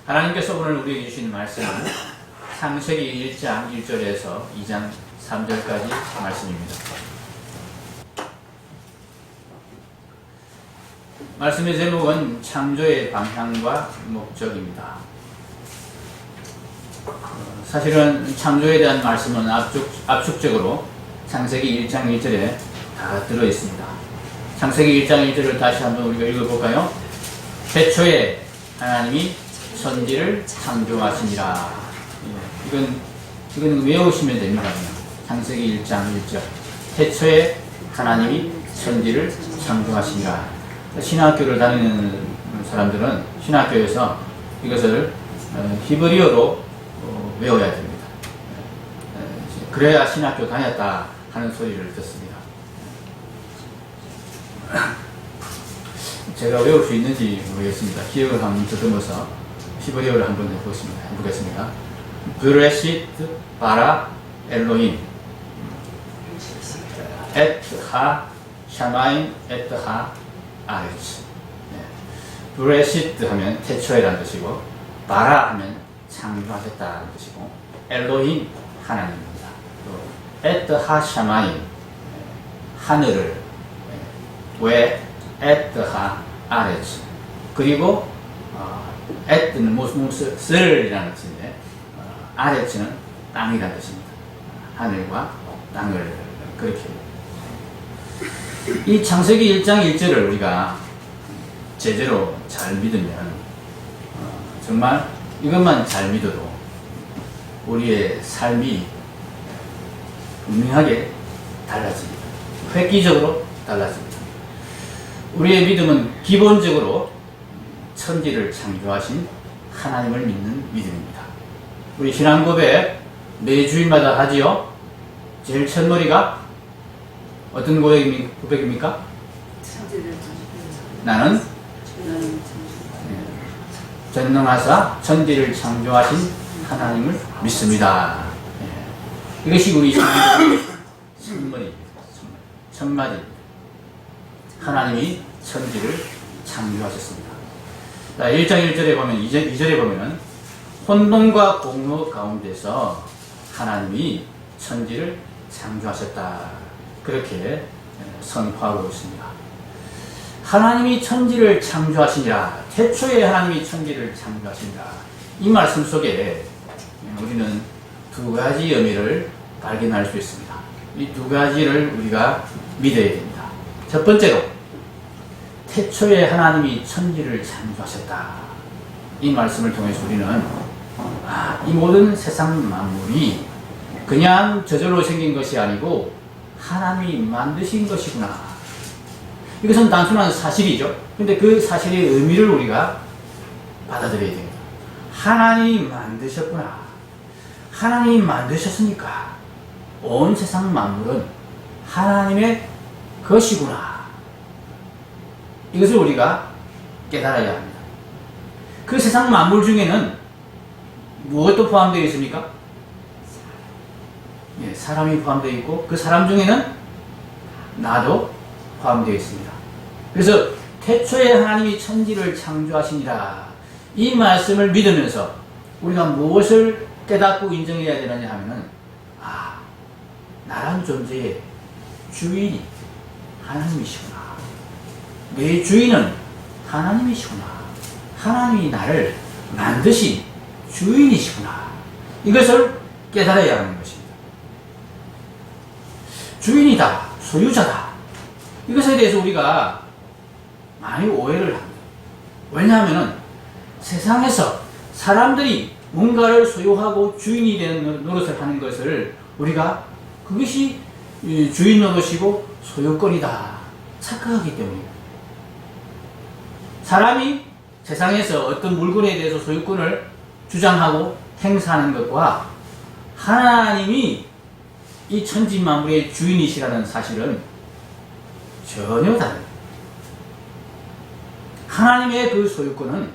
하나님께서 오늘 우리에게 주신 말씀은 창세기 1장 1절에서 2장 3절까지 말씀입니다. 말씀의 제목은 창조의 방향과 목적입니다. 사실은 창조에 대한 말씀은 압축적으로 창세기 1장 1절에 다 들어있습니다. 창세기 1장 1절을 다시 한번 우리가 읽어볼까요? 태초에 하나님이 천지를 창조하시니라. 이건 외우시면 됩니다. 창세기 1장 1절. 태초에 하나님이 천지를 창조하시니라. 신학교를 다니는 사람들은 신학교에서 이것을 히브리어로 외워야 됩니다. 그래야 신학교 다녔다 하는 소리를 듣습니다. 제가 외울 수 있는지 모르겠습니다. 기억을 한번 더듬어서 히브리어를 한번 해보겠습니다. 브레시트 바라 엘로힘 에트하 샤마임 에트하 아레츠. 브레시트 하면 태초에라는 뜻이고, 바라 하면 창조하셨다는 뜻이고, 엘로힘 하나님입니다. 에트하 샤마임 하늘을, 왜 에트하 아레츠, 그리고 에트는 쓸이라는 뜻인데 아레츠는 땅이라는 뜻입니다. 하늘과 땅을 그렇게. 이 창세기 1장 1절을 우리가 제대로 잘 믿으면 정말 이것만 잘 믿어도 우리의 삶이 분명하게 달라집니다. 획기적으로 달라집니다. 우리의 믿음은 기본적으로 천지를 창조하신 하나님을 믿는 믿음입니다. 우리 신앙고백 매주일마다 하지요. 제일 첫머리가 어떤 고백입니까? 나는 전능하사 천지를 창조하신 하나님을 믿습니다. 이것이 우리 첫머리입니다. 첫마디입니다. 하나님이 천지를 창조하셨습니다. 1장 1절에 보면, 2절에 보면은 혼돈과 공허 가운데서 하나님이 천지를 창조하셨다. 그렇게 선포하고 있습니다. 하나님이 천지를 창조하시니라. 태초에 하나님이 천지를 창조하시니라. 이 말씀 속에 우리는 두 가지 의미를 발견할 수 있습니다. 이 두 가지를 우리가 믿어야 됩니다. 첫 번째로, 태초에 하나님이 천지를 창조하셨다. 이 말씀을 통해서 우리는 이 모든 세상 만물이 그냥 저절로 생긴 것이 아니고 하나님이 만드신 것이구나. 이것은 단순한 사실이죠. 근데 그 사실의 의미를 우리가 받아들여야 됩니다. 하나님이 만드셨구나. 하나님이 만드셨으니까 온 세상 만물은 하나님의 것이구나. 이것을 우리가 깨달아야 합니다. 그 세상 만물 중에는 무엇도 포함되어 있습니까? 사람이 포함되어 있고, 그 사람 중에는 나도 포함되어 있습니다. 그래서 태초에 하나님이 천지를 창조하시니라. 이 말씀을 믿으면서 우리가 무엇을 깨닫고 인정해야 되느냐 하면은, 나란 존재의 주인이 하나님이시구나. 내 주인은 하나님이시구나. 하나님이 나를 만드신 주인이시구나. 이것을 깨달아야 하는 것입니다. 주인이다, 소유자다. 이것에 대해서 우리가 많이 오해를 합니다. 왜냐하면 세상에서 사람들이 뭔가를 소유하고 주인이 되는 노릇을 하는 것을 우리가 그것이 주인 노릇이고 소유권이다 착각하기 때문입니다. 사람이 세상에서 어떤 물건에 대해서 소유권을 주장하고 행사하는 것과 하나님이 이 천지 만물의 주인이시라는 사실은 전혀 다릅니다. 하나님의 그 소유권은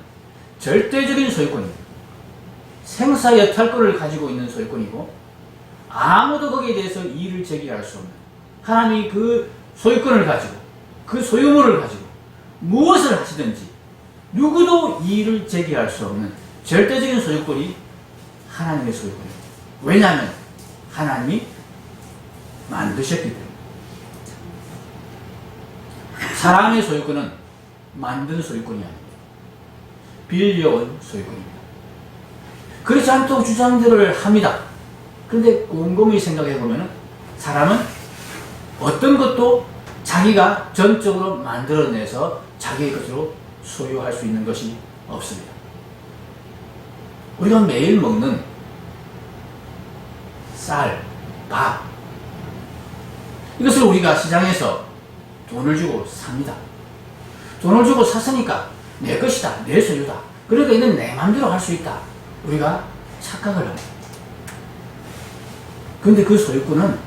절대적인 소유권입니다. 생사 여탈권을 가지고 있는 소유권이고, 아무도 거기에 대해서 이의를 제기할 수 없는, 하나님이 그 소유권을 가지고 그 소유물을 가지고 무엇을 하시든지 누구도 이의를 제기할 수 없는 절대적인 소유권이 하나님의 소유권입니다. 왜냐하면 하나님이 만드셨기 때문에. 사람의 소유권은 만든 소유권이 아닙니다. 빌려온 소유권입니다. 그렇지 않다고 주장들을 합니다. 그런데 곰곰이 생각해보면 사람은 어떤 것도 자기가 전적으로 만들어내서 자기의 것으로 소유할 수 있는 것이 없습니다. 우리가 매일 먹는 쌀, 밥, 이것을 우리가 시장에서 돈을 주고 삽니다. 돈을 주고 샀으니까 내 것이다, 내 소유다. 그러니까 이는 내 마음대로 할 수 있다. 우리가 착각을 합니다. 그런데 그 소유권은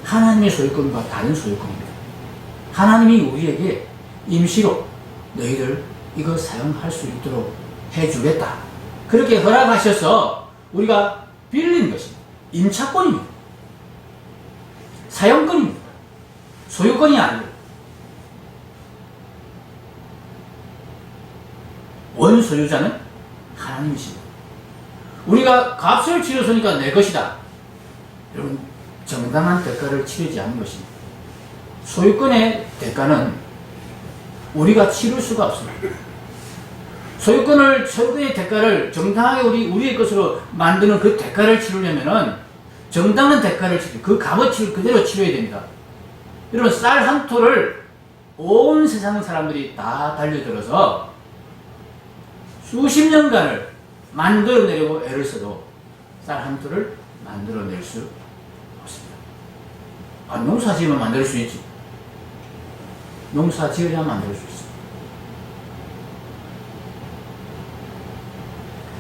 하나님의 소유권과 다른 소유권입니다. 하나님이 우리에게 임시로 너희들 이거 사용할 수 있도록 해주겠다. 그렇게 허락하셔서 우리가 빌린 것입니다. 임차권입니다. 사용권입니다. 소유권이 아니고 원소유자는 하나님이십니다. 우리가 값을 치렀으니까 내 것이다. 여러분, 정당한 대가를 치르지 않은 것입니다. 소유권의 대가는 우리가 치를 수가 없습니다. 소유권의 대가를 정당하게 우리의 것으로 만드는 그 대가를 치르려면은 정당한 대가를 그 값어치를 그대로 치러야 됩니다. 여러분, 쌀 한 토를 온 세상 사람들이 다 달려들어서 수십 년간을 만들어내려고 애를 써도 쌀 한 토를 만들어낼 수 없습니다. 농사 지으면 만들 수 있지. 농사 지어야 만들 수 있습니다.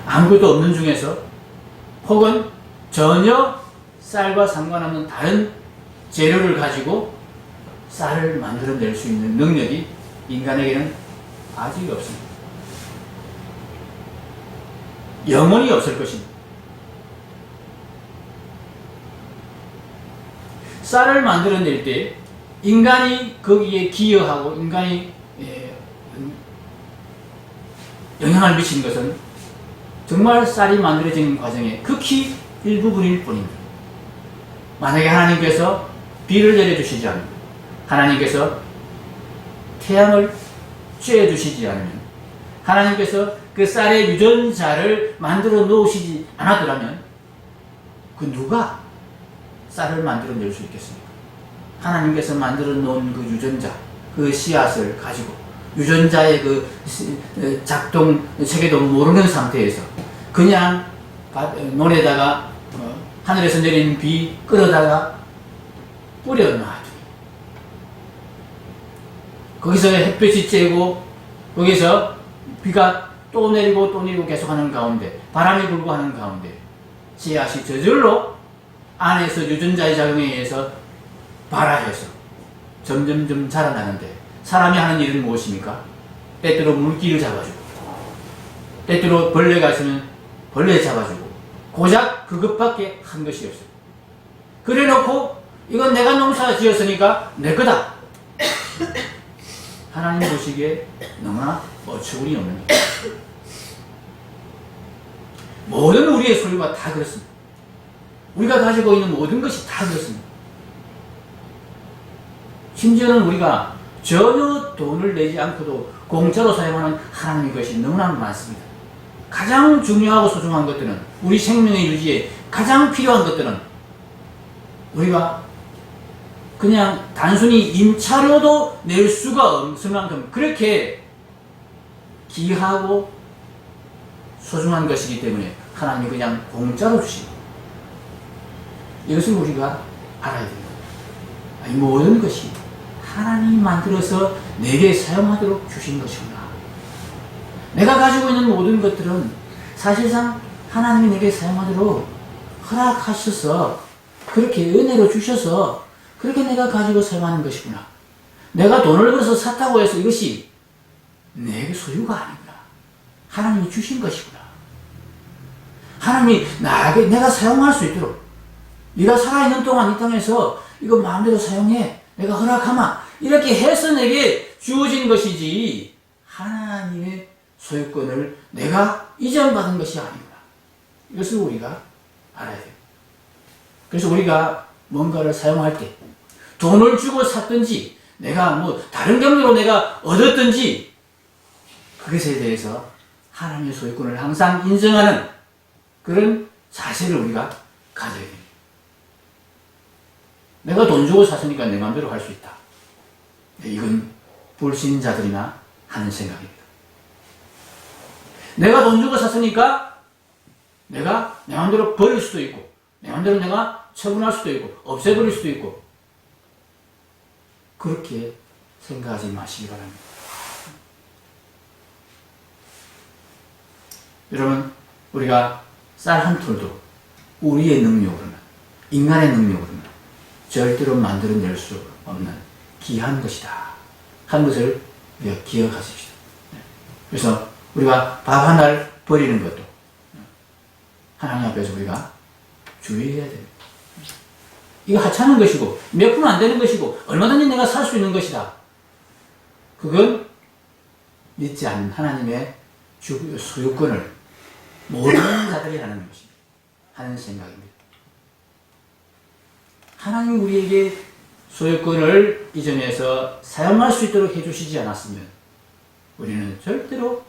아무것도 없는 중에서 혹은 전혀 쌀과 상관없는 다른 재료를 가지고 쌀을 만들어낼 수 있는 능력이 인간에게는 아직 없습니다. 영원히 없을 것입니다. 쌀을 만들어낼 때 인간이 거기에 기여하고 인간이 영향을 미치는 것은 정말 쌀이 만들어지는 과정의 극히 일부분일 뿐입니다. 만약에 하나님께서 비를 내려주시지 않으면, 하나님께서 태양을 쬐주시지 않으면, 하나님께서 그 쌀의 유전자를 만들어 놓으시지 않았더라면 그 누가 쌀을 만들어낼 수 있겠습니까? 하나님께서 만들어 놓은 그 유전자, 그 씨앗을 가지고 유전자의 그 작동 체계도 모르는 상태에서 그냥 논에다가 하늘에서 내리는 비 끌어다가 뿌려 놔두기, 거기서 햇볕이 쬐고 거기서 비가 또 내리고 또 내리고 계속하는 가운데, 바람이 불고 하는 가운데 씨앗이 저절로 안에서 유전자의 작용에 의해서 발화해서 점점점 자라나는데, 사람이 하는 일은 무엇입니까? 때때로 물기를 잡아주고, 때때로 벌레가 있으면 벌레 잡아주고, 고작 그것밖에 한 것이 없어요. 그래 놓고 이건 내가 농사 지었으니까 내 거다. 하나님 보시기에 너무나 어처구니 없는 것. 모든 우리의 소유가 다 그렇습니다. 우리가 가지고 있는 모든 것이 다 그렇습니다. 심지어는 우리가 전혀 돈을 내지 않고도 공짜로 사용하는 하나님의 것이 너무나 많습니다. 가장 중요하고 소중한 것들은, 우리 생명의 유지에 가장 필요한 것들은 우리가 그냥 단순히 임차료도 낼 수가 없을 만큼 그렇게 귀하고 소중한 것이기 때문에 하나님이 그냥 공짜로 주십니다. 이것을 우리가 알아야 됩니다. 이 모든 것이 하나님이 만들어서 내게 사용하도록 주신 것이구나. 내가 가지고 있는 모든 것들은 사실상 하나님이 내게 사용하도록 허락하셔서, 그렇게 은혜로 주셔서 그렇게 내가 가지고 사용하는 것이구나. 내가 돈을 벌어서 샀다고 해서 이것이 내 소유가 아니구나. 하나님이 주신 것이구나. 하나님이 나에게 내가 사용할 수 있도록, 네가 살아있는 동안 이 땅에서 이거 마음대로 사용해, 내가 허락하마, 이렇게 해서 내게 주어진 것이지, 하나님의 소유권을 내가 이전받은 것이 아니구나. 이것을 우리가 알아야 돼요. 그래서 우리가 뭔가를 사용할 때 돈을 주고 샀든지 내가 뭐 다른 경로로 내가 얻었든지 그것에 대해서 하나님의 소유권을 항상 인정하는 그런 자세를 우리가 가져야 됩니다. 내가 돈 주고 샀으니까 내 마음대로 할 수 있다. 이건 불신자들이나 하는 생각입니다. 내가 돈 주고 샀으니까 내가 내 마음대로 버릴 수도 있고 내 마음대로 내가 처분할 수도 있고 없애버릴 수도 있고 그렇게 생각하지 마시기 바랍니다. 여러분, 우리가 쌀 한 톨도 우리의 능력으로는, 인간의 능력으로는 절대로 만들어낼 수 없는 귀한 것이다 하는 것을 우리가 기억하십시오. 그래서 우리가 밥 하나를 버리는 것도 하나님 앞에서 우리가 주의해야 됩니다. 이거 하찮은 것이고 몇 푼 안 되는 것이고 얼마든지 내가 살 수 있는 것이다. 그건 믿지 않는 하나님의 소유권을 모든 자들이 하는 것입니다. 하는 생각입니다. 하나님이 우리에게 소유권을 이전해서 사용할 수 있도록 해주시지 않았으면 우리는 절대로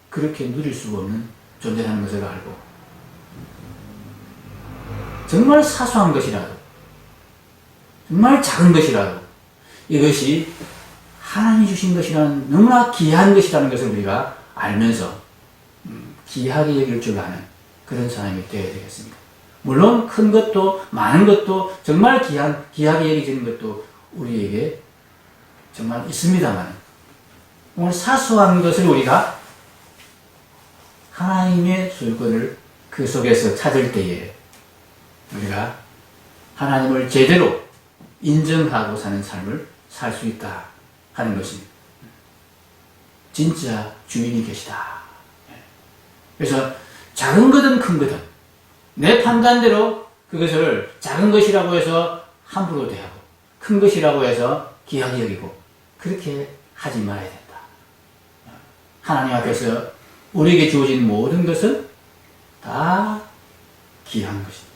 그렇게 누릴 수 없는 존재라는 것을 알고 정말 사소한 것이라도 정말 작은 것이라도 이것이 하나님이 주신 것이라는 너무나 귀한 것이라는 것을 우리가 알면서 귀하게 여길 줄 아는 그런 사람이 되어야 되겠습니다. 물론 큰 것도 많은 것도 정말 귀하게 여기지는 것도 우리에게 정말 있습니다만 오늘 사소한 것을 우리가 하나님의 소유권을 그 속에서 찾을 때에 우리가 하나님을 제대로 인정하고 사는 삶을 살 수 있다 하는 것입니다. 진짜 주인이 계시다. 그래서 작은 거든 큰 거든 내 판단대로 그것을 작은 것이라고 해서 함부로 대하고 큰 것이라고 해서 귀하게 여기고 그렇게 하지 말아야 된다. 하나님 앞에서 우리에게 주어진 모든 것은 다 귀한 것입니다.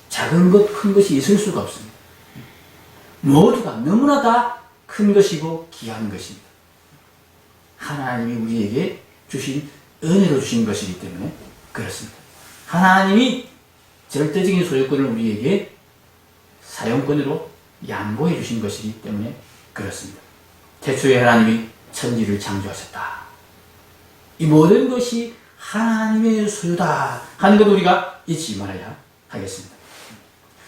작은 것, 큰 것이 있을 수가 없습니다. 모두가 너무나 다 큰 것이고 귀한 것입니다. 하나님이 우리에게 주신 은혜로 주신 것이기 때문에 그렇습니다. 하나님이 절대적인 소유권을 우리에게 사용권으로 양보해 주신 것이기 때문에 그렇습니다. 태초에 하나님이 천지를 창조하셨다. 이 모든 것이 하나님의 소유다 하는 것 우리가 잊지 말아야 하겠습니다.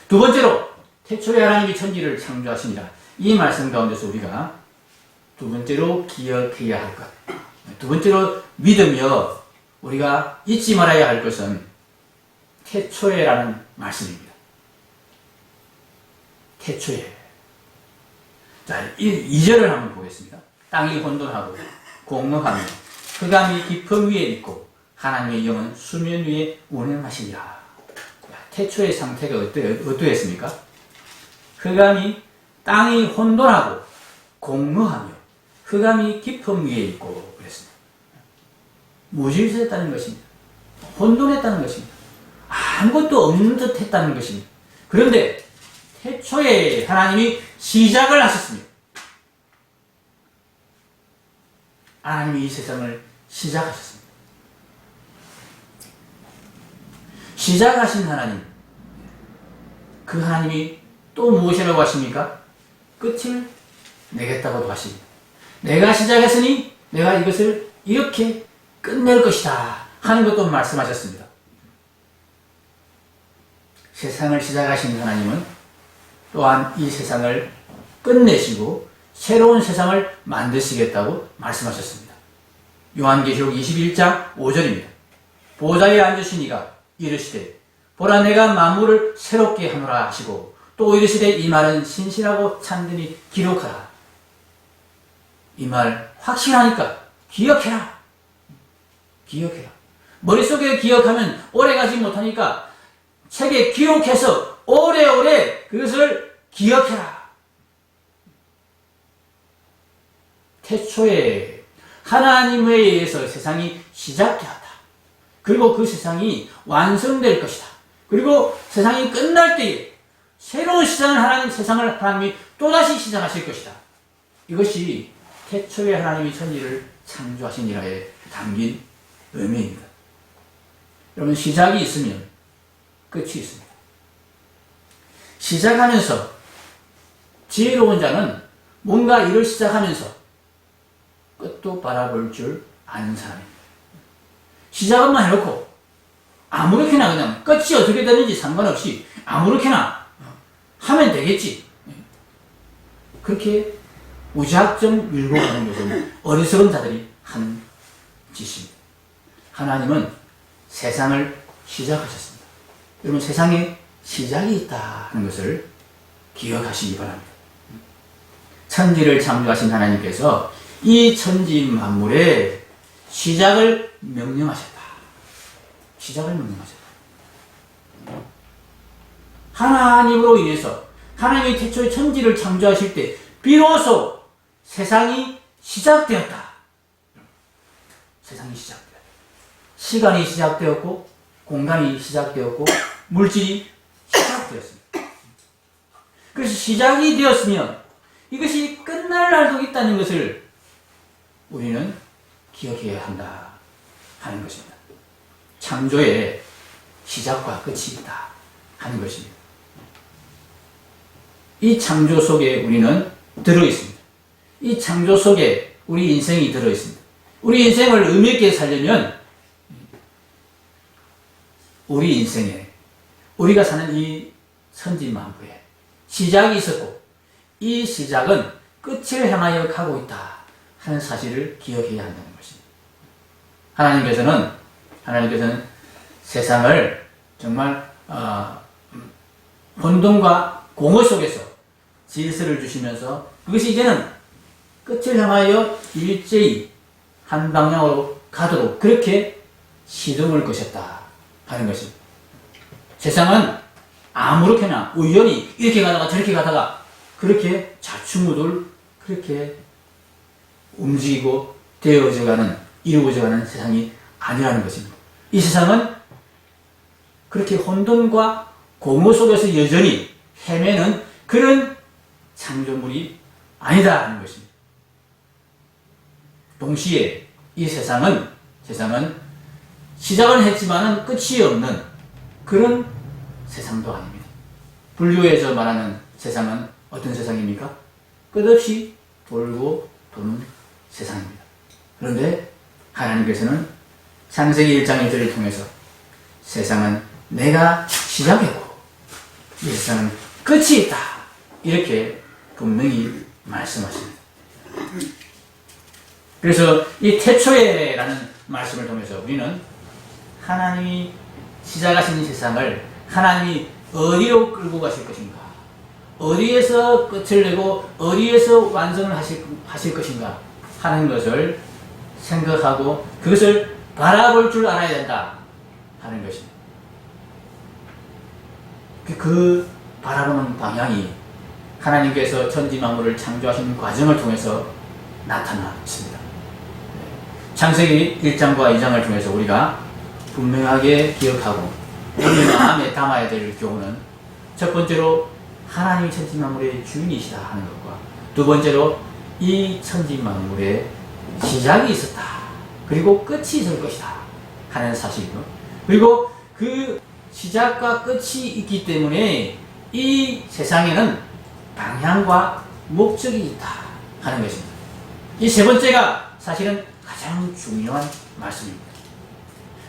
두 번째로 태초에 하나님이 천지를 창조하시니라. 이 말씀 가운데서 우리가 두 번째로 기억해야 할 것, 두 번째로 믿으며 우리가 잊지 말아야 할 것은 태초에라는 말씀입니다. 태초에. 자, 2절을 한번 보겠습니다. 땅이 혼돈하고 공허하며 흑암이 깊음 위에 있고 하나님의 영은 수면 위에 운행하시니라. 태초의 상태가 어떠했습니까? 흑암이 땅이 혼돈하고 공허하며 흑암이 깊음 위에 있고 그랬습니다. 무질서했다는 것입니다. 혼돈했다는 것입니다. 아무것도 없는 듯 했다는 것입니다. 그런데 태초에 하나님이 시작을 하셨습니다. 하나님이 이 세상을 시작하셨습니다. 시작하신 하나님, 그 하나님이 또 무엇이라고 하십니까? 끝을 내겠다고도 하십니다. 내가 시작했으니 내가 이것을 이렇게 끝낼 것이다 하는 것도 말씀하셨습니다. 세상을 시작하신 하나님은 또한 이 세상을 끝내시고 새로운 세상을 만드시겠다고 말씀하셨습니다. 요한계시록 21장 5절입니다. 보좌에 앉으신 이가 이르시되 보라 내가 만물을 새롭게 하노라 하시고 또 이르시되 이 말은 신실하고 참되니 기록하라. 이 말 확실하니까 기억해라. 기억해라. 머릿속에 기억하면 오래 가지 못하니까 책에 기록해서 오래오래 그것을 기억해라. 태초에 하나님에 의해서 세상이 시작되었다. 그리고 그 세상이 완성될 것이다. 그리고 세상이 끝날 때에 새로운 세상을 하나님이 또다시 시작하실 것이다. 이것이 태초에 하나님이 천지를 창조하신 일화에 담긴 의미입니다. 여러분, 시작이 있으면 끝이 있습니다. 시작하면서 지혜로운 자는 뭔가 일을 시작하면서 끝도 바라볼 줄 아는 사람입니다. 시작만 해놓고 아무렇게나 그냥 끝이 어떻게 되는지 상관없이 아무렇게나 하면 되겠지, 그렇게 무작정 밀고 가는 것은 어리석은 자들이 하는 짓입니다. 하나님은 세상을 시작하셨습니다. 여러분, 세상에 시작이 있다 하는 것을 기억하시기 바랍니다. 천지를 창조하신 하나님께서 이 천지 만물에 시작을 명령하셨다. 시작을 명령하셨다. 하나님으로 인해서 하나님이 태초에 천지를 창조하실 때 비로소 세상이 시작되었다. 세상이 시작되었다. 시간이 시작되었고 공간이 시작되었고 물질이 시작되었습니다. 그래서 시작이 되었으면 이것이 끝날 날도 있다는 것을 우리는 기억해야 한다 하는 것입니다. 창조의 시작과 끝이 있다 하는 것입니다. 이 창조 속에 우리는 들어있습니다. 이 창조 속에 우리 인생이 들어있습니다. 우리 인생을 의미있게 살려면 우리 인생에 우리가 사는 이 천지만물에 시작이 있었고 이 시작은 끝을 향하여 가고 있다 하는 사실을 기억해야 한다는 것입니다. 하나님께서는 세상을 정말 혼돈과 공허 속에서 질서를 주시면서 그것이 이제는 끝을 향하여 일제히 한 방향으로 가도록 그렇게 시동을 거셨다 하는 것입니다. 세상은 아무렇게나 우연히 이렇게 가다가 저렇게 가다가 그렇게 좌충우돌 그렇게 움직이고 되어져가는 이루어져가는 세상이 아니라는 것입니다. 이 세상은 그렇게 혼돈과 공허 속에서 여전히 헤매는 그런 창조물이 아니다 하는 것입니다. 동시에 이 세상은 시작은 했지만 끝이 없는 그런 세상도 아닙니다. 불교에서 말하는 세상은 어떤 세상입니까? 끝없이 돌고 도는 세상입니다. 그런데 하나님께서는 창세기 1장 1절을 통해서 세상은 내가 시작했고 이 세상은 끝이 있다 이렇게 분명히 말씀하십니다. 그래서 이 태초에라는 말씀을 통해서 우리는 하나님이 시작하신 세상을 하나님이 어디로 끌고 가실 것인가, 어디에서 끝을 내고 어디에서 완성을 하실 것인가 하는 것을 생각하고 그것을 바라볼 줄 알아야 된다 하는 것입니다. 그 바라보는 방향이 하나님께서 천지 만물을 창조하신 과정을 통해서 나타나 있습니다. 창세기 1장과 2장을 통해서 우리가 분명하게 기억하고 우리 마음에 담아야 될 교훈은 첫 번째로 하나님이 천지 만물의 주인이시다 하는 것과 두 번째로 이 천지 만물에 시작이 있었다 그리고 끝이 있을 것이다 하는 사실이고 그리고 그 시작과 끝이 있기 때문에 이 세상에는 방향과 목적이 있다 하는 것입니다. 이 세 번째가 사실은 가장 중요한 말씀입니다.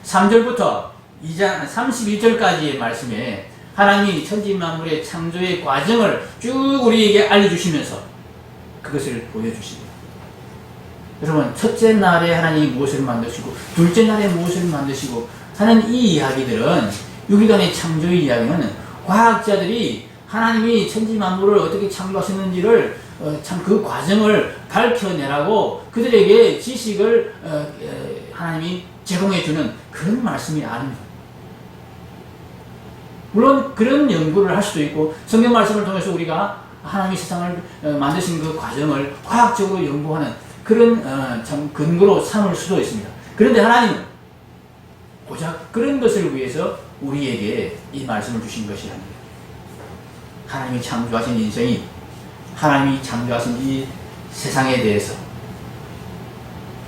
3절부터 2장 31절까지의 말씀에 하나님이 천지 만물의 창조의 과정을 쭉 우리에게 알려주시면서 그것을 보여주십니다. 여러분, 첫째 날에 하나님이 무엇을 만드시고 둘째 날에 무엇을 만드시고 하는 이 이야기들은 6일간의 창조의 이야기는 과학자들이 하나님이 천지 만물을 어떻게 창조하셨는지를 참 그 과정을 밝혀내라고 그들에게 지식을 하나님이 제공해주는 그런 말씀이 아닙니다. 물론 그런 연구를 할 수도 있고 성경 말씀을 통해서 우리가 하나님이 세상을 만드신 그 과정을 과학적으로 연구하는 그런 참 근거로 삼을 수도 있습니다. 그런데 하나님은 고작 그런 것을 위해서 우리에게 이 말씀을 주신 것이 아닙니다. 하나님이 창조하신 인생이, 하나님이 창조하신 이 세상에 대해서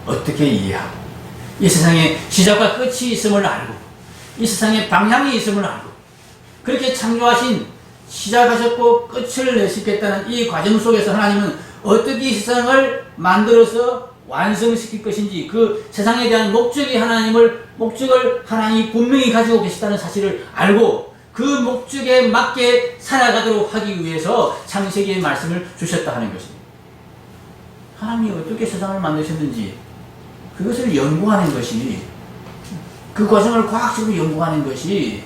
어떻게 이해하고, 이 세상에 시작과 끝이 있음을 알고, 이 세상에 방향이 있음을 알고, 그렇게 창조하신, 시작하셨고 끝을 내시겠다는 이 과정 속에서 하나님은 어떻게 이 세상을 만들어서 완성시킬 것인지, 그 세상에 대한 목적을 하나님이 분명히 가지고 계시다는 사실을 알고 그 목적에 맞게 살아가도록 하기 위해서 창세기의 말씀을 주셨다 하는 것입니다. 하나님이 어떻게 세상을 만드셨는지 그것을 연구하는 것이, 그 과정을 과학적으로 연구하는 것이,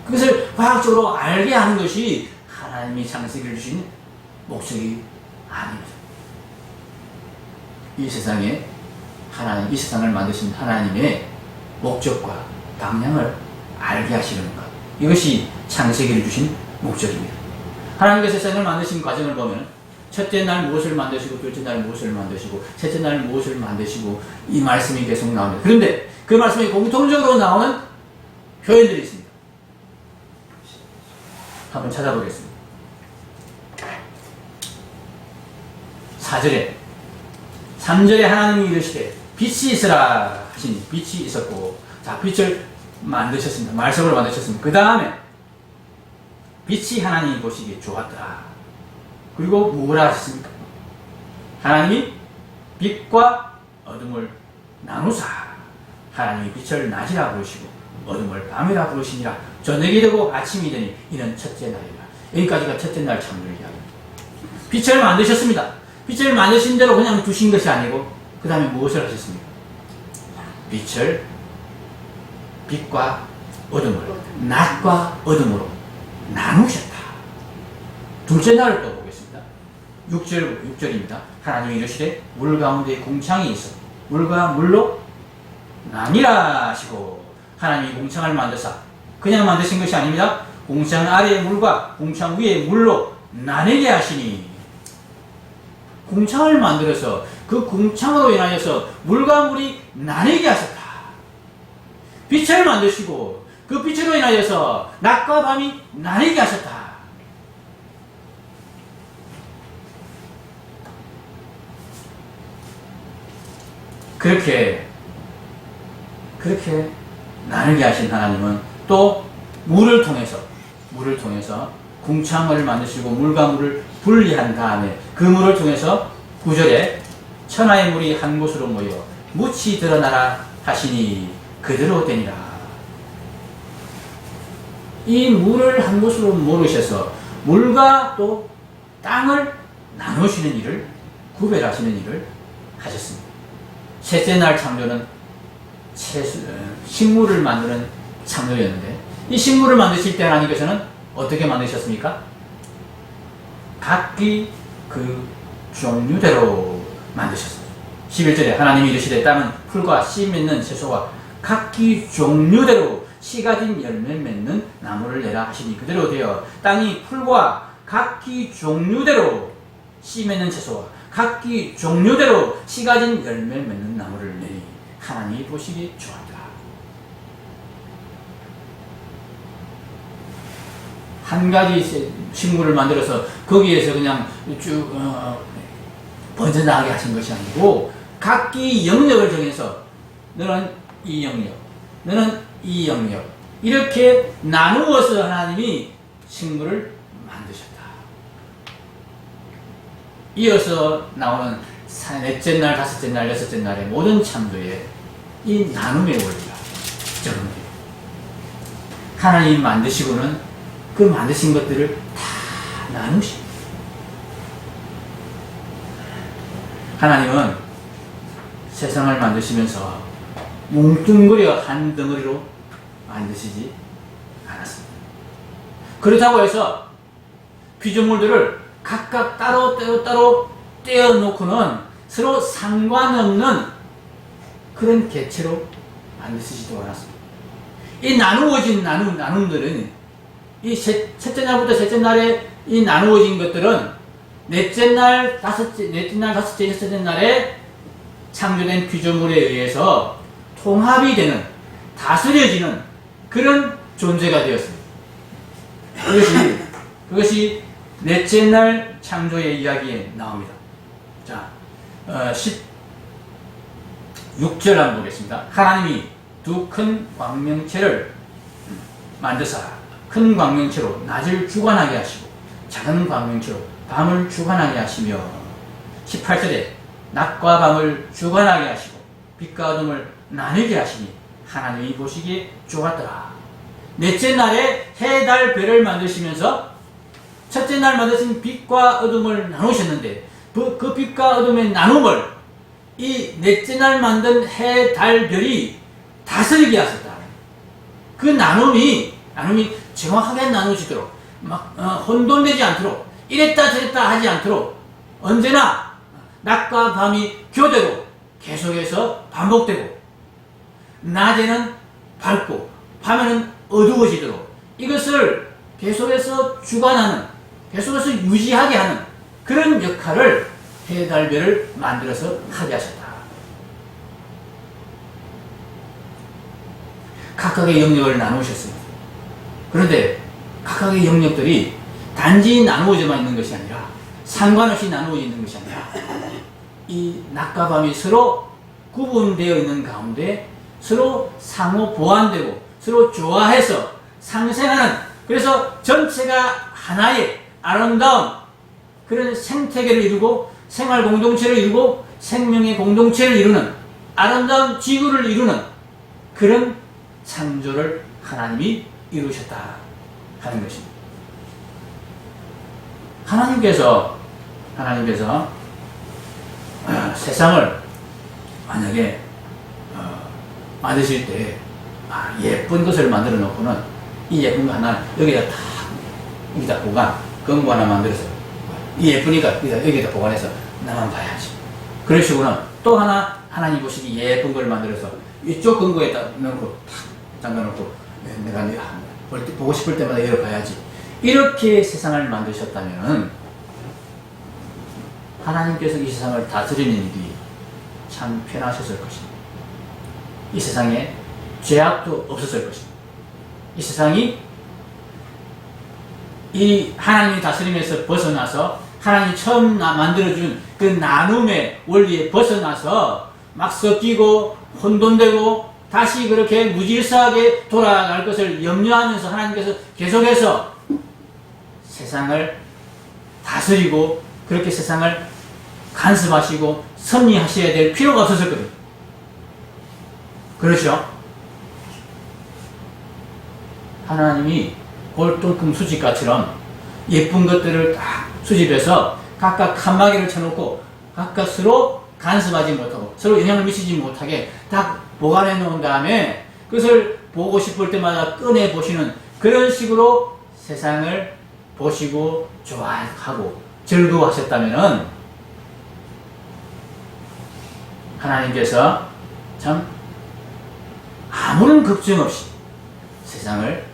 그것을 과학적으로 알게 하는 것이 하나님이 창세기를 주신 목적이 아닙니다. 이 세상에 하나님, 이 세상을 만드신 하나님의 목적과 방향을 알게 하시는 것, 이것이 창세기를 주신 목적입니다. 하나님께서 세상을 만드신 과정을 보면 첫째 날 무엇을 만드시고, 둘째 날 무엇을 만드시고, 셋째 날 무엇을 만드시고, 이 말씀이 계속 나옵니다. 그런데 그 말씀이 공통적으로 나오는 표현들이 있습니다. 한번 찾아보겠습니다. 4절에, 3절에 하나님이 이르시되 빛이 있으라 하시니 빛이 있었고, 자, 빛을 만드셨습니다. 말씀을 만드셨습니다. 그 다음에 빛이 하나님이 보시기에 좋았더라. 그리고 뭐라 하셨습니까? 하나님이 빛과 어둠을 나누사 하나님이 빛을 낮이라 부르시고 어둠을 밤이라 부르시니라. 저녁이 되고 아침이 되니 이는 첫째 날이라. 여기까지가 첫째 날 창조 이야기입니다. 빛을 만드셨습니다. 빛을 만드신 대로 그냥 두신 것이 아니고 그 다음에 무엇을 하셨습니까? 빛과 어둠을, 낮과 어둠으로 나누셨다. 둘째 날을 또 보겠습니다. 6절입니다. 하나님이 이르시되 물 가운데 궁창이 있어 물과 물로 나뉘라 하시고, 하나님이 궁창을 만드사 그냥 만드신 것이 아닙니다. 궁창 아래의 물과 궁창 위의 물로 나뉘게 하시니, 궁창을 만들어서 그 궁창으로 인하여서 물과 물이 나뉘게 하셨다. 빛을 만드시고 그 빛으로 인하여서 낮과 밤이 나뉘게 하셨다. 그렇게 나누게 하신 하나님은 또 물을 통해서 궁창을 만드시고 물과 물을 분리한 다음에 그 물을 통해서 9절에 천하의 물이 한 곳으로 모여 묻이 드러나라 하시니 그대로 되니라. 이 물을 한 곳으로 모으셔서 물과 또 땅을 나누시는 일을, 구별하시는 일을 하셨습니다. 셋째 날 창조는 식물을 만드는 창조였는데, 이 식물을 만드실 때 하나님께서는 어떻게 만드셨습니까? 각기 그 종류대로 만드셨습니다. 11절에 하나님이 이르시되 땅은 풀과 씨 맺는 채소와 각기 종류대로 씨 가진 열매 맺는 나무를 내라 하시니 그대로 되어 땅이 풀과 각기 종류대로 씨 맺는 채소와 각기 종류대로 씨 가진 열매 맺는 나무를 내니 하나님이 보시기에 좋았다. 한 가지 식물을 만들어서 거기에서 그냥 쭉 번져나가게 하신 것이 아니고 각기 영역을 정해서 너는 이 영역, 너는 이 영역, 이렇게 나누어서 하나님이 식물을 만드셨다. 이어서 나오는 넷째 날, 다섯째 날, 여섯째 날의 모든 창조에 이 나눔의 원리가 적용돼요. 하나님 만드시고는 그 만드신 것들을 다 나누십니다. 하나님은 세상을 만드시면서 뭉뚱그려 한 덩어리로 만드시지 않았습니다. 그렇다고 해서 피조물들을 각각 따로 떼어놓고는 서로 상관없는 그런 개체로 만드시지도 않았습니다. 이 나누어진 나눔들은 이 첫째 날부터 셋째 날에 이 나누어진 것들은 넷째 날, 다섯째, 여섯째 날에 창조된 피조물에 의해서 통합이 되는 다스려지는 그런 존재가 되었습니다. 그것이 넷째 날 창조의 이야기에 나옵니다. 자, 16절 한번 보겠습니다. 하나님이 두 큰 광명체를 만드사 큰 광명체로 낮을 주관하게 하시고 작은 광명체로 밤을 주관하게 하시며 18절에 낮과 밤을 주관하게 하시고 빛과 어둠을 나누게 하시니 하나님이 보시기에 좋았더라. 넷째 날에 해, 달, 별을 만드시면서 첫째 날 만드신 빛과 어둠을 나누셨는데 그 빛과 어둠의 나눔을 이 넷째 날 만든 해, 달, 별이 다스리게 하셨다. 그 나눔이 정확하게 나누시도록 혼돈되지 않도록 이랬다 저랬다 하지 않도록 언제나 낮과 밤이 교대로 계속해서 반복되고 낮에는 밝고 밤에는 어두워지도록 이것을 계속해서 주관하는 계속해서 유지하게 하는 그런 역할을 해, 달, 별을 만들어서 하게 하셨다. 각각의 영역을 나누셨습니다. 그런데 각각의 영역들이 단지 나누어져만 있는 것이 아니라 상관없이 나누어져 있는 것이 아니라 이 낮과 밤이 서로 구분되어 있는 가운데 서로 상호 보완되고 서로 조화해서 상생하는 그래서 전체가 하나의 아름다운 그런 생태계를 이루고 생활 공동체를 이루고 생명의 공동체를 이루는 아름다운 지구를 이루는 그런 창조를 하나님이 이루셨다 하는 것입니다. 하나님께서 세상을 만약에 만드실 때 예쁜 것을 만들어 놓고는 이 예쁜 거 하나 여기다 보관 금고 하나 만들어서 이 예쁘니까 여기다 보관해서 나만 봐야지. 그런 식으로는 또 하나 하나님 보시기 예쁜 걸 만들어서 이쪽 금고에다 넣고 탁 잠가놓고 내가 보고 싶을 때마다 열어봐야지. 이렇게 세상을 만드셨다면 하나님께서 이 세상을 다스리는 일이 참 편하셨을 것입니다. 이 세상에 죄악도 없었을 것입니다. 이 세상이 이 하나님이 다스림에서 벗어나서 하나님이 처음 만들어준 그 나눔의 원리에 벗어나서 막 섞이고 혼돈되고 다시 그렇게 무질서하게 돌아갈 것을 염려하면서 하나님께서 계속해서 세상을 다스리고 그렇게 세상을 간섭하시고 섭리하셔야 될 필요가 없었을 거예요. 그렇죠? 하나님이 골동품 수집가처럼 예쁜 것들을 다 수집해서 각각 칸막이를 쳐놓고 각각 서로 간섭하지 못하고 서로 영향을 미치지 못하게 다 보관해 놓은 다음에 그것을 보고 싶을 때마다 꺼내 보시는 그런 식으로 세상을 보시고 좋아하고 즐거워하셨다면 하나님께서 참 아무런 걱정 없이 세상을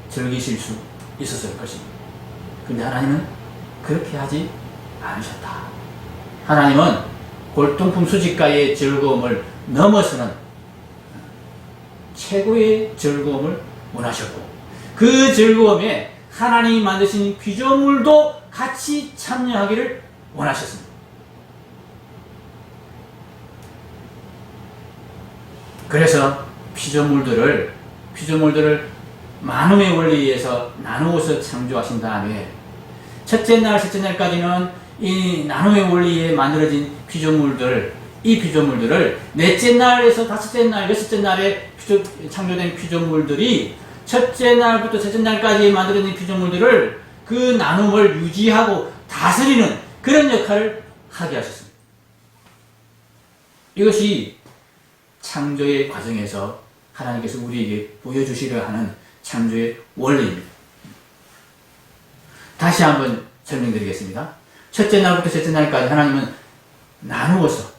즐기실 수 있었을 것입니다. 근데 하나님은 그렇게 하지 않으셨다. 하나님은 골동품 수집가의 즐거움을 넘어서는 최고의 즐거움을 원하셨고 그 즐거움에 하나님이 만드신 피조물도 같이 참여하기를 원하셨습니다. 그래서 피조물들을 나눔의 원리에서 나누어서 창조하신 다음에 첫째 날까지는 이 나눔의 원리에 만들어진 이 피조물들을 넷째 날에서 다섯째 날, 여섯째 날에 창조된 피조물들이 첫째 날부터 셋째 날까지 만들어진 피조물들을 그 나눔을 유지하고 다스리는 그런 역할을 하게 하셨습니다. 이것이 창조의 과정에서 하나님께서 우리에게 보여주시려 하는 창조의 원리입니다. 다시 한번 설명드리겠습니다. 첫째 날부터 셋째 날까지 하나님은 나누어서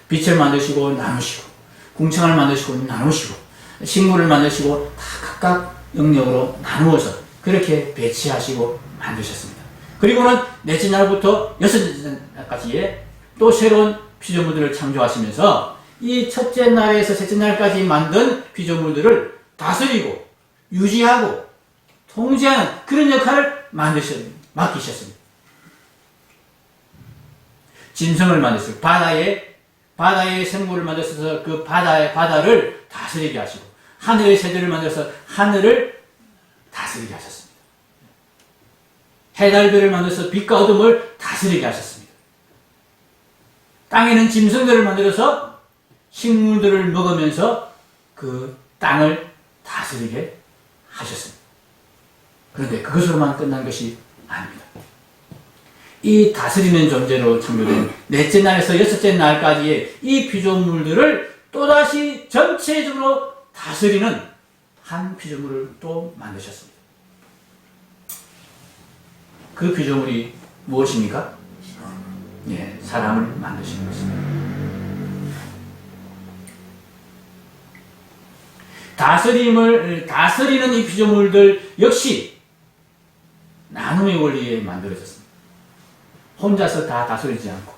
빛을 만드시고 나누시고 궁창을 만드시고 나누시고 식물을 만드시고 다 각각 영역으로 나누어서 그렇게 배치하시고 만드셨습니다. 그리고는 넷째 날부터 여섯째 날까지의 또 새로운 피조물들을 창조하시면서 이 첫째 날에서 셋째 날까지 만든 피조물들을 다스리고 유지하고 통제하는 그런 역할을 맡기셨습니다. 짐승을 만드시고 바다의 생물을 만드셔서 그 바다를 다스리게 하시고 하늘의 새들을 만들어서 하늘을 다스리게 하셨습니다. 해달별을 만들어서 빛과 어둠을 다스리게 하셨습니다. 땅에는 짐승들을 만들어서 식물들을 먹으면서 그 땅을 다스리게 하셨습니다. 그런데 그것으로만 끝난 것이 아닙니다. 이 다스리는 존재로 창조된 넷째 날에서 여섯째 날까지의 이 피조물들을 또다시 전체적으로 다스리는 한 피조물을 또 만드셨습니다. 그 피조물이 무엇입니까? 예, 사람을 만드신 것입니다. 다스리는 이 피조물들 역시 나눔의 원리에 만들어졌습니다. 혼자서 다 다스리지 않고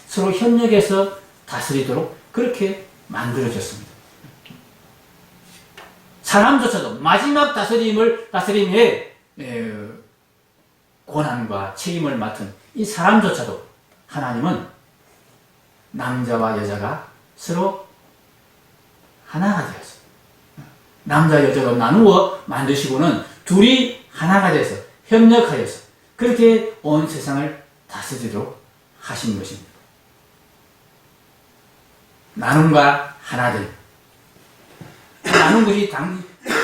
서로 협력해서 다스리도록 그렇게 만들어졌습니다. 사람조차도 마지막 다스림의 권한과 책임을 맡은 이 사람조차도 하나님은 남자와 여자가 서로 하나가 되었어요. 남자 여자로 나누어 만드시고는 둘이 하나가 돼서 협력하여서 그렇게 온 세상을 다스리도록 하신 것입니다. 나눔과 하나됨. 나눈 것이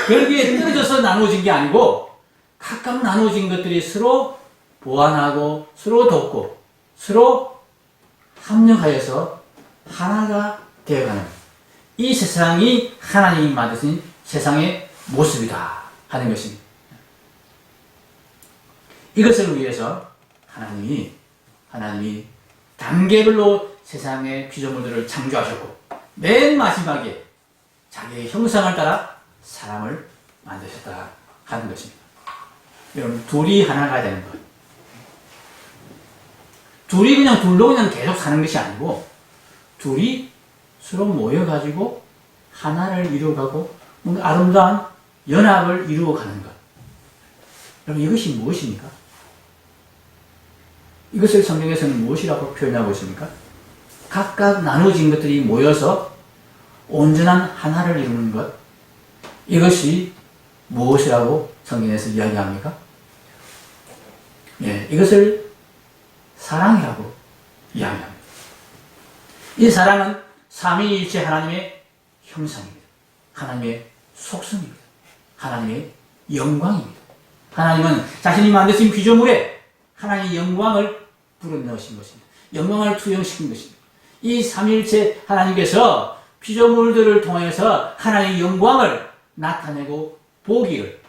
별개에 떨어져서 나누어진 게 아니고 각각 나누어진 것들이 서로 보완하고 서로 돕고 서로 합력하여서 하나가 되어가는 이 세상이 하나님이 만드신 세상의 모습이다 하는 것입니다. 이것을 위해서 하나님이 단계별로 세상의 피조물들을 창조하셨고 맨 마지막에 자기의 형상을 따라 사람을 만드셨다 하는 것입니다. 여러분, 둘이 하나가 되는 것. 둘이 둘로 계속 사는 것이 아니고 둘이 서로 모여가지고 하나를 이루어가고 뭔가 아름다운 연합을 이루어가는 것. 여러분, 이것이 무엇입니까? 이것을 성경에서는 무엇이라고 표현하고 있습니까? 각각 나누어진 것들이 모여서 온전한 하나를 이루는 것. 이것이 무엇이라고 성경에서 이야기합니까? 예, 이것을 사랑이라고 이야기합니다. 이 사랑은 삼위일체 하나님의 형상입니다. 하나님의 속성입니다. 하나님의 영광입니다. 하나님은 자신이 만드신 피조물에 하나님의 영광을 불어넣으신 것입니다. 영광을 투영시킨 것입니다. 이 삼위일체 하나님께서 피조물들을 통해서 하나님의 영광을 나타내고 보기를,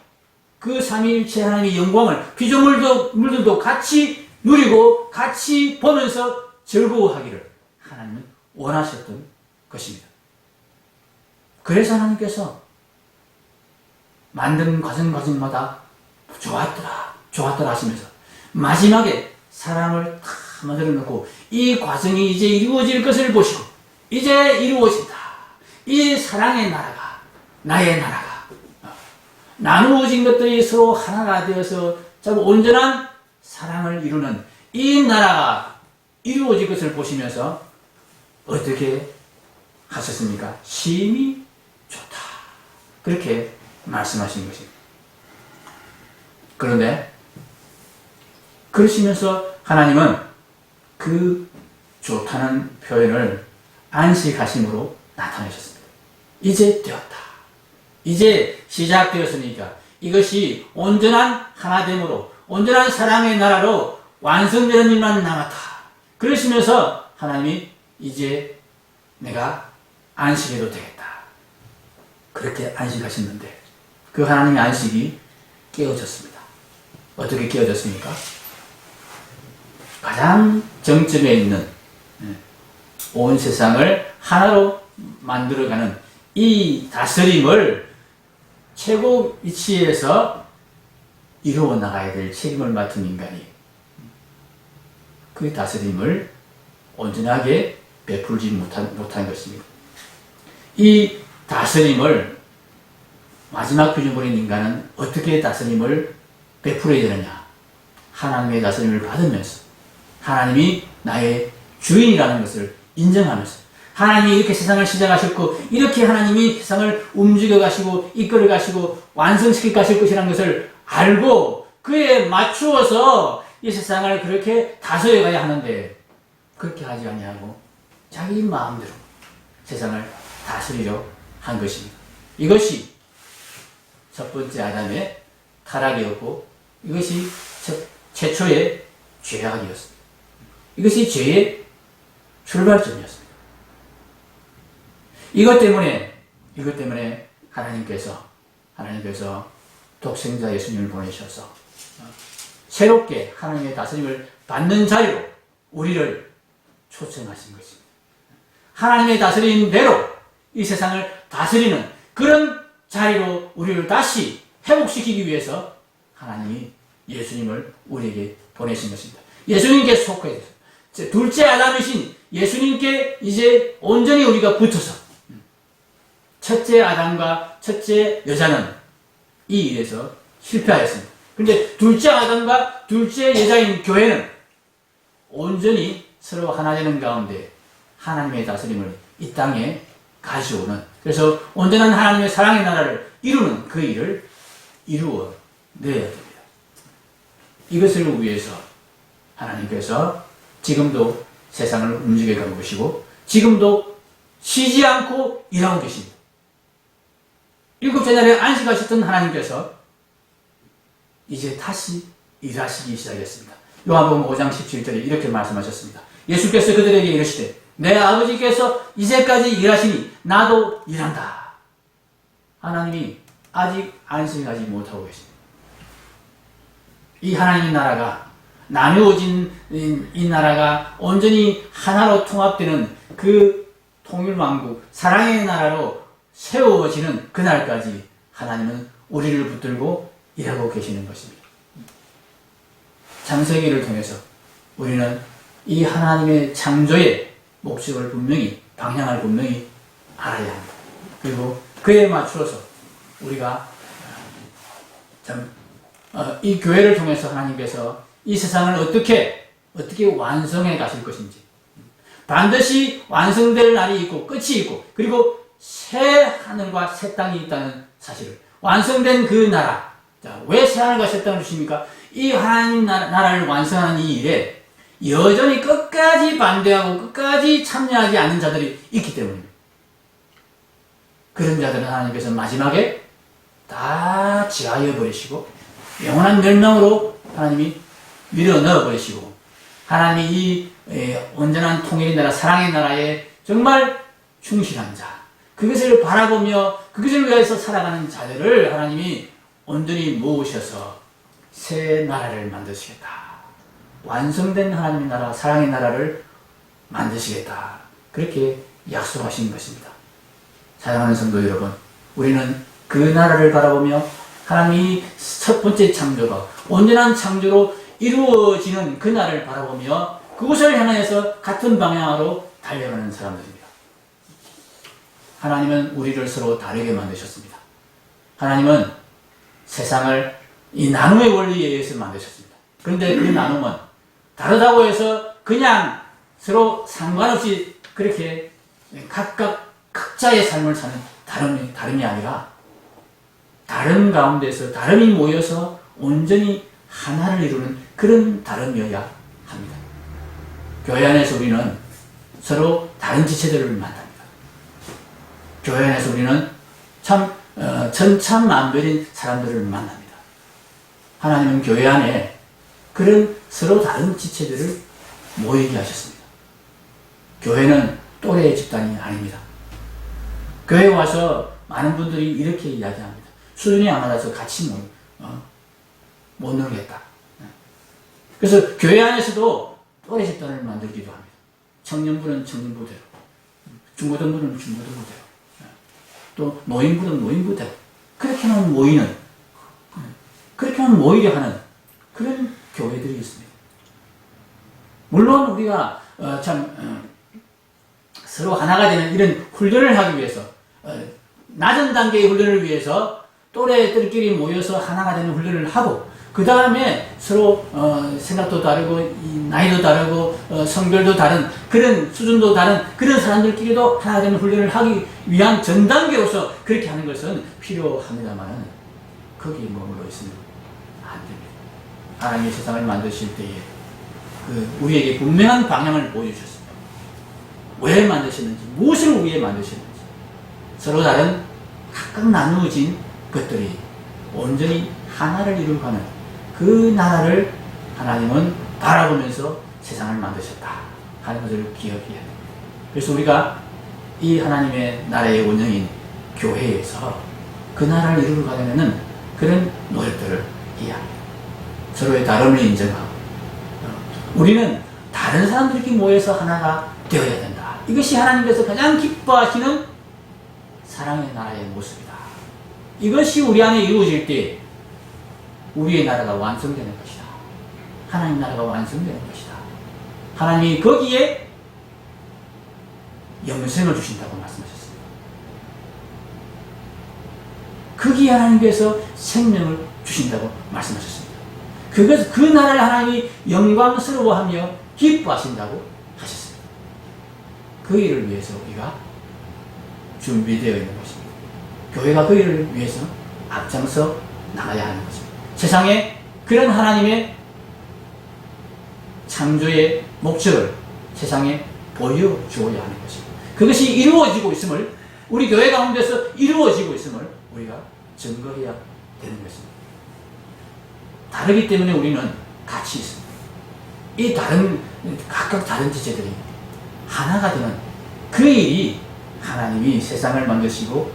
그 삼위일체 하나님의 영광을 피조물들도 같이 누리고 같이 보면서 즐거워하기를 하나님은 원하셨던 것입니다. 그래서 하나님께서 만든 과정마다 좋았더라 하시면서 마지막에 사람을 다 만들어 놓고 이 과정이 이제 이루어질 것을 보시고 이제 이루어진다. 이 사랑의 나라가, 나의 나라가 나누어진 것들이 서로 하나가 되어서 온전한 사랑을 이루는 이 나라가 이루어질 것을 보시면서 어떻게 하셨습니까? 심히 좋다. 그렇게 말씀하신 것입니다. 그런데 그러시면서 하나님은 그 좋다는 표현을 안식하심으로 나타내셨습니다. 이제 되었다. 이제 시작되었으니까 이것이 온전한 하나됨으로 온전한 사랑의 나라로 완성되는 일만 남았다. 그러시면서 하나님이 이제 내가 안식해도 되겠다. 그렇게 안식하셨는데 그 하나님의 안식이 깨어졌습니다. 어떻게 깨어졌습니까? 가장 정점에 있는 온 세상을 하나로 만들어가는 이 다스림을 최고 위치에서 이루어 나가야 될 책임을 맡은 인간이 그 다스림을 온전하게 베풀지 못한 것입니다. 이 다스림을 마지막 표준버린 인간은 어떻게 다스림을 베풀어야 되느냐? 하나님의 다스림을 받으면서 하나님이 나의 주인이라는 것을 인정하면서 하나님이 이렇게 세상을 시작하셨고 이렇게 하나님이 세상을 움직여 가시고 이끌어 가시고 완성시켜 가실 것이라는 것을 알고 그에 맞추어서 이 세상을 그렇게 다스려 가야 하는데 그렇게 하지 아니하고 자기 마음대로 세상을 다스리려 한 것입니다. 이것이 첫 번째 아담의 타락이었고 이것이 최초의 죄악이었습니다. 이것이 죄의 출발점이었습니다. 이것 때문에 하나님께서 독생자 예수님을 보내셔서 새롭게 하나님의 다스림을 받는 자리로 우리를 초청하신 것입니다. 하나님의 다스림대로 이 세상을 다스리는 그런 자리로 우리를 다시 회복시키기 위해서 하나님이 예수님을 우리에게 보내신 것입니다. 예수님께 속해서 둘째 아담이신 예수님께 이제 온전히 우리가 붙어서 첫째 아담과 첫째 여자는 이 일에서 실패하였습니다. 그런데 둘째 아담과 둘째 여자인 교회는 온전히 서로 하나 되는 가운데 하나님의 다스림을 이 땅에 가져오는, 그래서 온전한 하나님의 사랑의 나라를 이루는 그 일을 이루어 내야 됩니다. 이것을 위해서 하나님께서 지금도 세상을 움직여가고 계시고 지금도 쉬지 않고 일하고 계십니다. 일곱째 날에 안식하셨던 하나님께서 이제 다시 일하시기 시작했습니다. 요한복음 5장 17절에 이렇게 말씀하셨습니다. 예수께서 그들에게 이르시되 내 아버지께서 이제까지 일하시니 나도 일한다. 하나님이 아직 안식하지 못하고 계십니다. 이 하나님의 나라가 나누어진 이 나라가 온전히 하나로 통합되는 그 통일왕국 사랑의 나라로 세워지는 그날까지 하나님은 우리를 붙들고 일하고 계시는 것입니다. 창세기를 통해서 우리는 이 하나님의 창조의 목적을 분명히, 방향을 분명히 알아야 합니다. 그리고 그에 맞추어서 우리가 이 교회를 통해서 하나님께서 이 세상을 어떻게 완성해 가실 것인지, 반드시 완성될 날이 있고 끝이 있고 그리고 새 하늘과 새 땅이 있다는 사실을, 완성된 그 나라. 자, 왜 새 하늘과 새 땅을 주십니까? 이 하나님 나라를 완성하는 이 일에 여전히 끝까지 반대하고 끝까지 참여하지 않는 자들이 있기 때문입니다. 그런 자들은 하나님께서 마지막에 다 지하여 버리시고 영원한 멸망으로 하나님이 밀어 넣어 버리시고, 하나님이 이 온전한 통일의 나라, 사랑의 나라에 정말 충실한 자, 그것을 바라보며 그것을 위해서 살아가는 자들을 하나님이 온전히 모으셔서 새 나라를 만드시겠다. 완성된 하나님의 나라, 사랑의 나라를 만드시겠다. 그렇게 약속하신 것입니다. 사랑하는 성도 여러분, 우리는 그 나라를 바라보며 하나님이 첫 번째 창조가 온전한 창조로 이루어지는 그 날을 바라보며 그것을 향해서 같은 방향으로 달려가는 사람들입니다. 하나님은 우리를 서로 다르게 만드셨습니다. 하나님은 세상을 이 나눔의 원리에 의해서 만드셨습니다. 그런데 그 나눔은 다르다고 해서 그냥 서로 상관없이 그렇게 각각 각자의 삶을 사는 다름이 아니라 다른 가운데서 다름이 모여서 온전히 하나를 이루는 그런 다름이어야 합니다. 교회 안에서 우리는 서로 다른 지체들을 만납니다. 교회 안에서 우리는 참 천차만별인 사람들을 만납니다. 하나님은 교회 안에 그런 서로 다른 지체들을 모이게 하셨습니다. 교회는 또래 집단이 아닙니다. 교회에 와서 많은 분들이 이렇게 이야기합니다. 수준이 안 맞아서 같이 못 놀겠다. 그래서 교회 안에서도 또래 집단을 만들기도 합니다. 청년부는 청년부대로, 중고등부는 중고등부대로, 또 노인부는 노인부대로, 그렇게만 모이려 하는 그런 교회들이 있습니다. 물론 우리가 서로 하나가 되는 이런 훈련을 하기 위해서 낮은 단계의 훈련을 위해서 또래들끼리 모여서 하나가 되는 훈련을 하고 그 다음에 서로 생각도 다르고 나이도 다르고 성별도 다른 그런 수준도 다른 그런 사람들끼리도 하나가 되는 훈련을 하기 위한 전 단계로서 그렇게 하는 것은 필요합니다만 거기에 머물러 있으면 안 됩니다. 하나님이 세상을 만드실 때에 우리에게 분명한 방향을 보여주셨습니다. 왜 만드셨는지, 무엇을 위해 만드셨는지, 서로 다른 각각 나누어진 것들이 온전히 하나를 이루어가는 그 나라를 하나님은 바라보면서 세상을 만드셨다 하는 것을 기억해야 됩니다. 그래서 우리가 이 하나님의 나라의 원형인 교회에서 그 나라를 이루어가려는 그런 노력들을 해야 합니다. 서로의 다름을 인정하고 우리는 다른 사람들끼리 모여서 하나가 되어야 된다. 이것이 하나님께서 가장 기뻐하시는 사랑의 나라의 모습이다. 이것이 우리 안에 이루어질 때 우리의 나라가 완성되는 것이다. 하나님 나라가 완성되는 것이다. 하나님이 거기에 영생을 주신다고 말씀하셨습니다. 거기에 하나님께서 생명을 주신다고 말씀하셨습니다. 그 나라를 하나님이 영광스러워하며 기뻐하신다고 하셨습니다. 그 일을 위해서 우리가 준비되어 있는 것입니다. 교회가 그 일을 위해서 앞장서 나가야 하는 것입니다. 세상에 그런 하나님의 창조의 목적을 세상에 보여주어야 하는 것입니다. 그것이 이루어지고 있음을 우리 교회 가운데서 이루어지고 있음을 우리가 증거해야 되는 것입니다. 다르기 때문에 우리는 같이 있습니다. 이 각각 다른 지체들이 하나가 되는 그 일이 하나님이 세상을 만드시고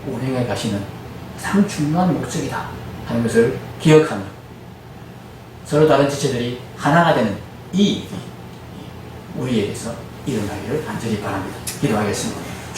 운행해 가시는 가장 중요한 목적이다 하는 것을 기억하며 서로 다른 지체들이 하나가 되는 이 일이 우리에게서 일어나기를 간절히 바랍니다. 기도하겠습니다.